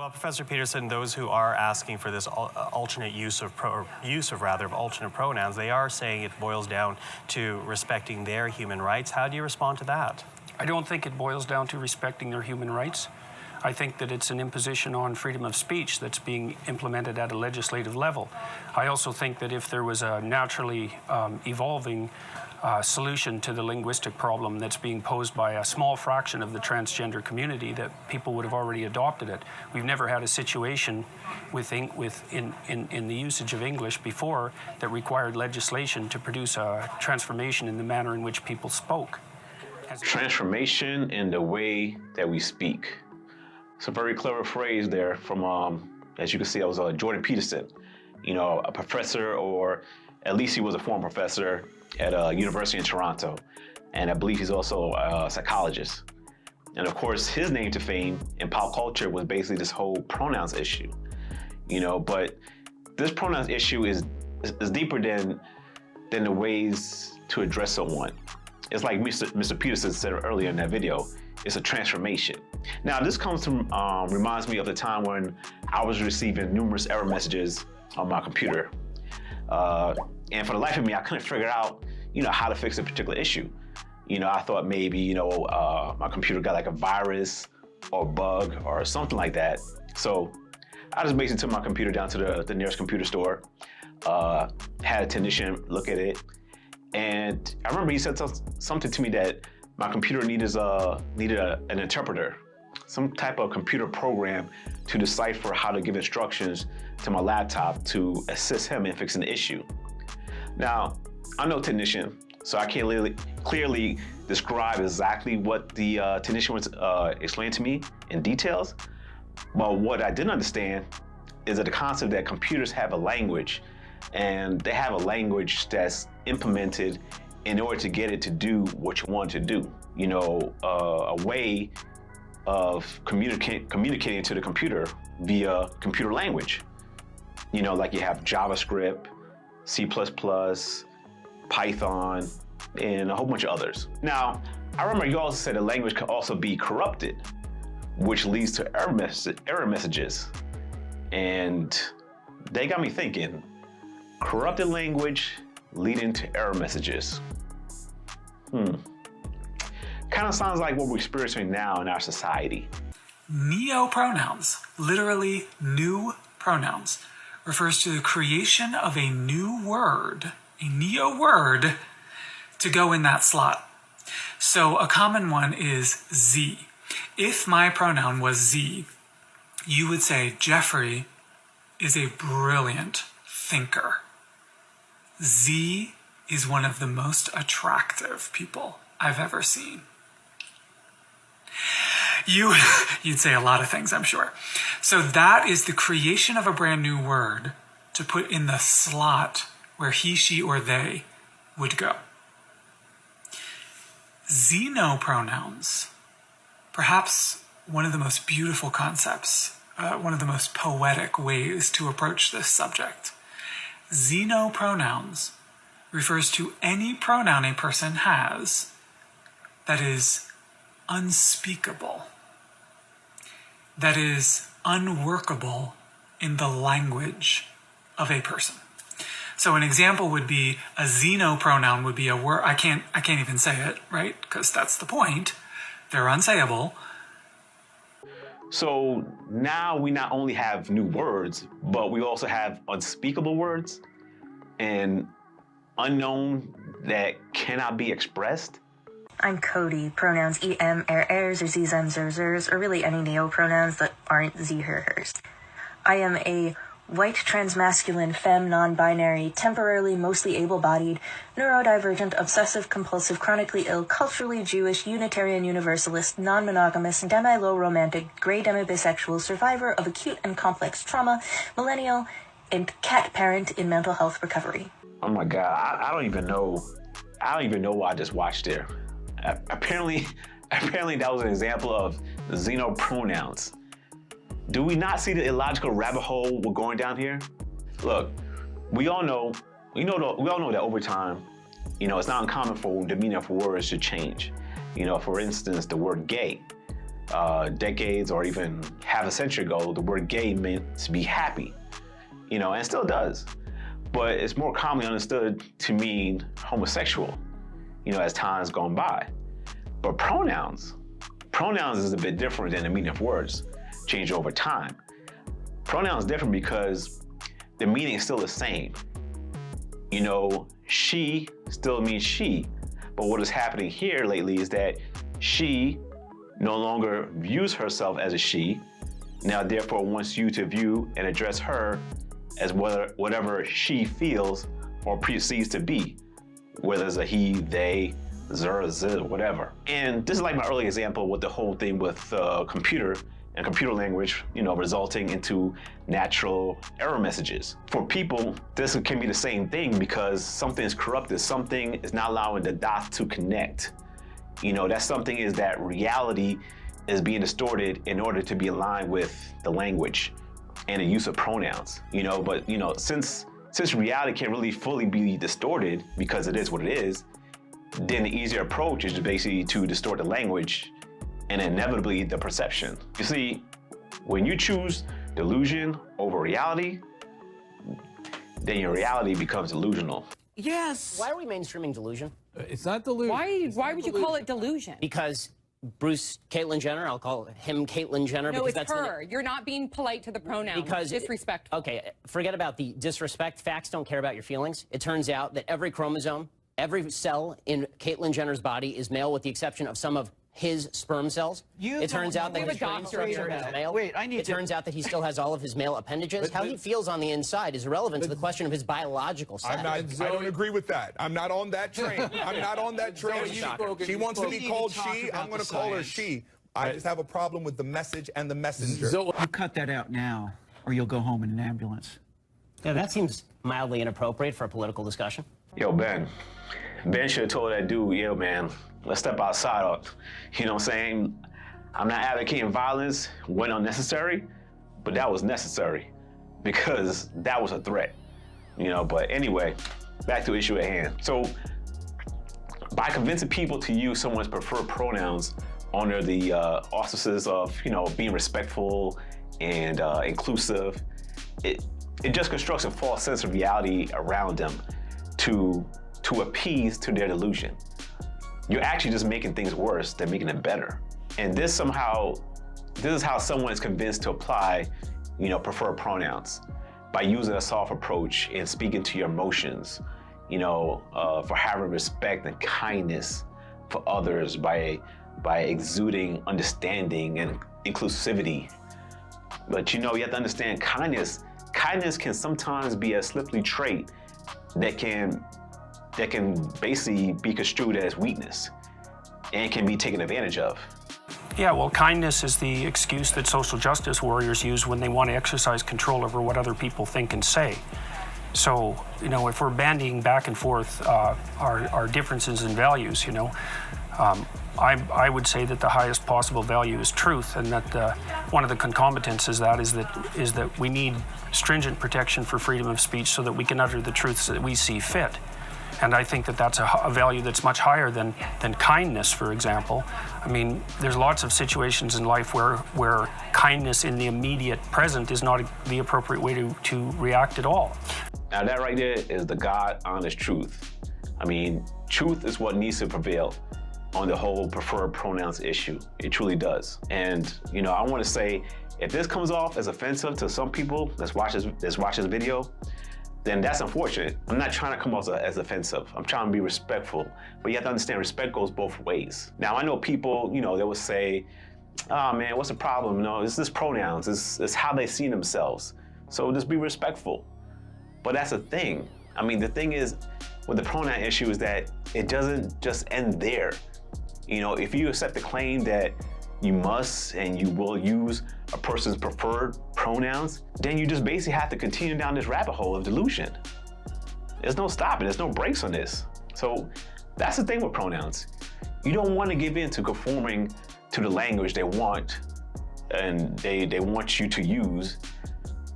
Well, Professor Peterson, those who are asking for this alternate use of alternate pronouns, they are saying it boils down to respecting their human rights. How do you respond to that? I don't think it boils down to respecting their human rights. I think that it's an imposition on freedom of speech that's being implemented at a legislative level. I also think that if there was a naturally evolving solution to the linguistic problem that's being posed by a small fraction of the transgender community, that people would have already adopted it. We've never had a situation in the usage of English before that required legislation to produce a transformation in the manner in which people spoke. Transformation in the way that we speak. It's a very clever phrase there from, as you can see, that was Jordan Peterson, a professor, or at least he was a former professor at a university in Toronto. And I believe he's also a psychologist. And of course, his name to fame in pop culture was basically this whole pronouns issue, but this pronouns issue is deeper than the ways to address someone. It's like Mr. Peterson said earlier in that video, it's a transformation. Now, this reminds me of the time when I was receiving numerous error messages on my computer. And for the life of me, I couldn't figure out, how to fix a particular issue. I thought maybe, my computer got like a virus or bug or something like that. So I just basically took my computer down to the nearest computer store, had a technician look at it. And I remember he said something to me that my computer needed an interpreter, some type of computer program to decipher how to give instructions to my laptop to assist him in fixing the issue. Now, I'm no technician, so I can't clearly describe exactly what the technician was explaining to me in details. But what I didn't understand is that the concept that computers have a language, and they have a language that's implemented in order to get it to do what you want it to do. A way of communicating to the computer via computer language. Like you have JavaScript, C++, Python, and a whole bunch of others. Now, I remember you also said the language could also be corrupted, which leads to error messages. And they got me thinking, corrupted language leading to error messages. Kind of sounds like what we're experiencing now in our society. Neo-pronouns, literally new pronouns, refers to the creation of a new word, a neo-word, to go in that slot. So a common one is Z. If my pronoun was Z, you would say Jeffrey is a brilliant thinker. Z is one of the most attractive people I've ever seen. You'd say a lot of things, I'm sure. So that is the creation of a brand new word to put in the slot where he, she, or they would go. Xenopronouns, perhaps one of the most beautiful concepts, one of the most poetic ways to approach this subject. Xenopronouns refers to any pronoun a person has that is unspeakable, that is unworkable in the language of a person. So an example would be a xenopronoun would be a word, I can't even say it, right? Because that's the point. They're unsayable. So now we not only have new words, but we also have unspeakable words and unknown that cannot be expressed. I'm Cody, pronouns em, ers, or zem, zers, or really any neo-pronouns that aren't z, her, hers. I am a white, transmasculine, femme, non-binary, temporarily mostly able-bodied, neurodivergent, obsessive-compulsive, chronically ill, culturally Jewish, Unitarian Universalist, non-monogamous, demi-low romantic, gray demi-bisexual, survivor of acute and complex trauma, millennial, and cat parent in mental health recovery. Oh my God, I don't even know what I just watched there. Apparently that was an example of xenopronouns. Do we not see the illogical rabbit hole we're going down here? Look, we all know that over time, it's not uncommon for the meaning of words to change. For instance, the word gay. decades or even half a century ago, the word gay meant to be happy, and it still does. But it's more commonly understood to mean homosexual, as time's gone by. But pronouns is a bit different than the meaning of words, change over time. Pronouns different because the meaning is still the same. She still means she, but what is happening here lately is that she no longer views herself as a she, now therefore wants you to view and address her as whatever she feels or perceives to be, whether it's a he, they, zer, z, whatever. And this is like my early example with the whole thing with computer and computer language, resulting into natural error messages. For people, this can be the same thing because something is corrupted, something is not allowing the dots to connect. That something is that reality is being distorted in order to be aligned with the language and the use of pronouns, but since reality can't really fully be distorted because it is what it is, then the easier approach is basically to distort the language and inevitably the perception. You see, when you choose delusion over reality, then your reality becomes delusional. Yes. Why are we mainstreaming delusion? It's not delusion. Why would you call it delusion? Because Bruce Caitlyn Jenner, I'll call him Caitlyn Jenner. No, because it's her. You're not being polite to the pronouns. Because disrespectful. Okay, forget about the disrespect. Facts don't care about your feelings. It turns out that every chromosome, every cell in Caitlyn Jenner's body is male with the exception of some of his sperm cells. It turns out that his brain structure is male. It turns out that he still has all of his male appendages. How he feels on the inside is irrelevant to the question of his biological sex. I don't agree with that. I'm not on that train. I'm not on that train. She wants to be called she. I'm going to call her she. I just have a problem with the message and the messenger. You cut that out now, or you'll go home in an ambulance. Yeah, that seems mildly inappropriate for a political discussion. Yo, Ben should have told that dude, yo, man, let's step outside. You know what I'm saying? I'm not advocating violence when unnecessary, but that was necessary because that was a threat, But anyway, back to the issue at hand. So by convincing people to use someone's preferred pronouns under the auspices of, being respectful and inclusive, it just constructs a false sense of reality around them to appease to their delusion. You're actually just making things worse than making it better. And this is how someone is convinced to apply, preferred pronouns by using a soft approach and speaking to your emotions, for having respect and kindness for others by exuding understanding and inclusivity. But you have to understand kindness can sometimes be a slippery trait that can basically be construed as weakness and can be taken advantage of. Yeah, well, kindness is the excuse that social justice warriors use when they want to exercise control over what other people think and say. So, if we're bandying back and forth our differences in values, I would say that the highest possible value is truth, and that one of the concomitants is that we need stringent protection for freedom of speech so that we can utter the truths that we see fit. And I think that that's a value that's much higher than kindness, for example. I mean, there's lots of situations in life where kindness in the immediate present is not the appropriate way to react at all. Now that right there is the God honest truth. I mean, truth is what needs to prevail on the whole preferred pronouns issue. It truly does. And I want to say, if this comes off as offensive to some people that's watch this video, then that's unfortunate. I'm not trying to come off as offensive. I'm trying to be respectful. But you have to understand, respect goes both ways. Now, I know people, they will say, oh man, what's the problem? It's this pronouns. It's how they see themselves. So just be respectful. But that's the thing. I mean, the thing is, with the pronoun issue is that it doesn't just end there. If you accept the claim that you must and you will use a person's preferred pronouns, then you just basically have to continue down this rabbit hole of delusion. There's no stopping, there's no brakes on this. So that's the thing with pronouns. You don't want to give in to conforming to the language they want and they want you to use,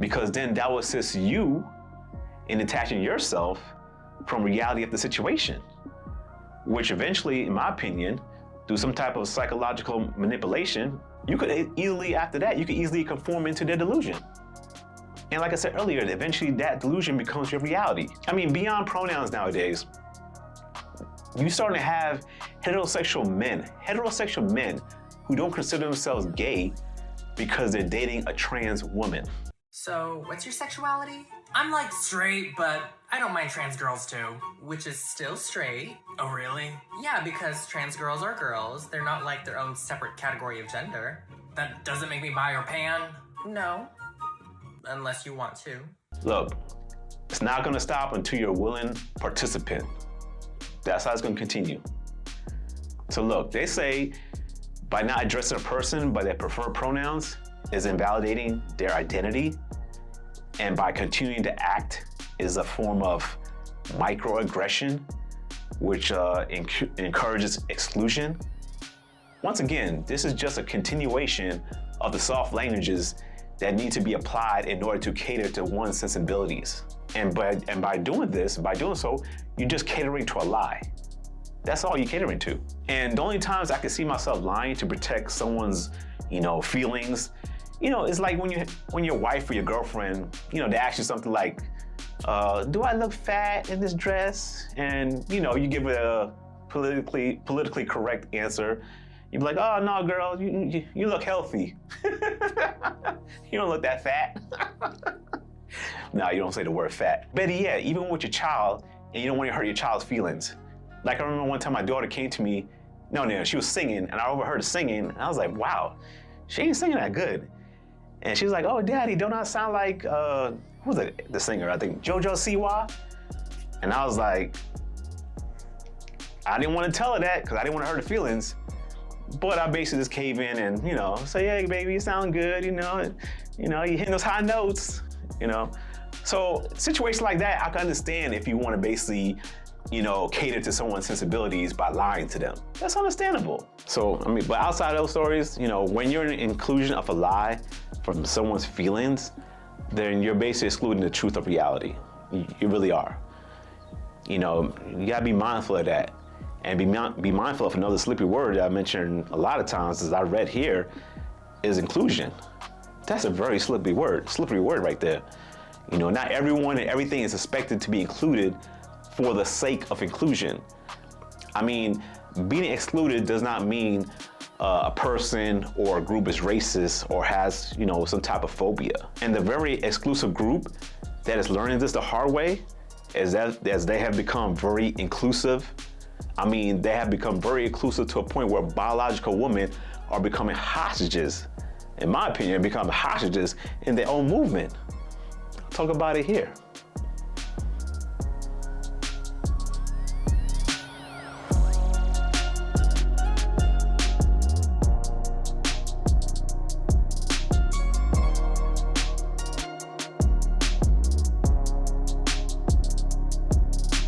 because then that will assist you in detaching yourself from reality of the situation, which eventually, in my opinion, through some type of psychological manipulation, you could easily, after that, you could easily conform into their delusion. And like I said earlier, eventually that delusion becomes your reality. I mean, beyond pronouns nowadays, you're starting to have heterosexual men who don't consider themselves gay because they're dating a trans woman. So, what's your sexuality? I'm like straight, but I don't mind trans girls too. Which is still straight. Oh, really? Yeah, because trans girls are girls. They're not like their own separate category of gender. That doesn't make me bi or pan? No. Unless you want to. Look, it's not gonna stop until you're a willing participant. That's how it's gonna continue. So look, they say by not addressing a person by their preferred pronouns is invalidating their identity, and by continuing to act is a form of microaggression, which encourages exclusion. Once again, this is just a continuation of the soft languages that need to be applied in order to cater to one's sensibilities. And by doing so, you're just catering to a lie. That's all you're catering to. And the only times I can see myself lying to protect someone's, feelings, it's like when your wife or your girlfriend, they ask you something like, do I look fat in this dress? And, you give it a politically correct answer. You'd be like, oh, no, girl, you look healthy. You don't look that fat. No, you don't say the word fat. Better yet, even with your child, and you don't want to hurt your child's feelings. Like I remember one time my daughter came to me, she was singing, and I overheard her singing, and I was like, wow, she ain't singing that good. And she was like, oh, Daddy, don't I sound like, who was the singer? I think JoJo Siwa. And I was like, I didn't want to tell her that because I didn't want to hurt her feelings. But I basically just cave in and, say, hey, baby, you sound good, you hitting those high notes, So situations like that, I can understand if you want to basically, cater to someone's sensibilities by lying to them. That's understandable. So, but outside of those stories, when you're in inclusion of a lie from someone's feelings, then you're basically excluding the truth of reality. You really are. You gotta be mindful of that. And be mindful of another slippery word that I mentioned a lot of times, as I read here, is inclusion. That's a very slippery word right there. Not everyone and everything is expected to be included for the sake of inclusion. Being excluded does not mean a person or a group is racist or has, some type of phobia. And the very exclusive group that is learning this the hard way is that as they have become very inclusive, they have become very inclusive to a point where biological women are becoming hostages, in my opinion, becoming hostages in their own movement. Talk about it here.